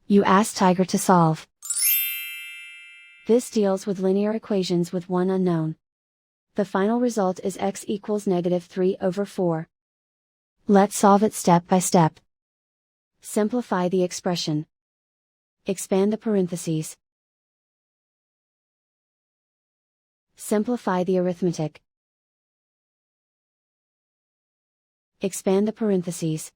You ask Tiger to solve. This deals with linear equations with one unknown. The final result is x equals -3/4. Let's solve it step by step. Simplify the expression. Expand the parentheses. Simplify the arithmetic. Expand the parentheses.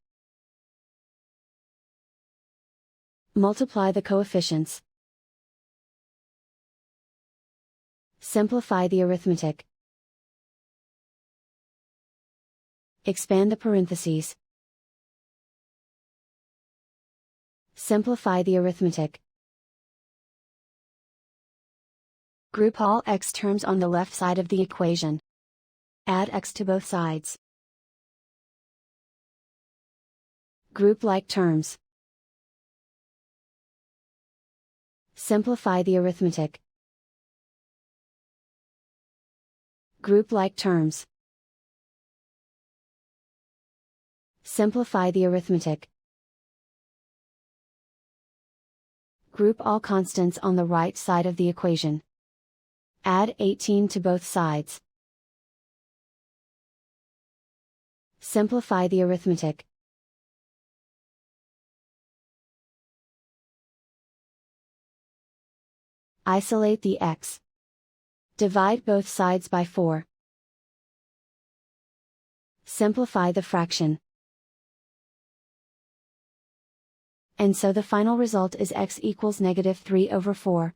Multiply the coefficients. Simplify the arithmetic. Expand the parentheses. Simplify the arithmetic. Group all x terms on the left side of the equation. Add x to both sides. Group like terms. Simplify the arithmetic. Group like terms. Simplify the arithmetic. Group all constants on the right side of the equation. Add 18 to both sides. Simplify the arithmetic. Isolate the x. Divide both sides by 4. Simplify the fraction. And so the final result is x equals -3/4.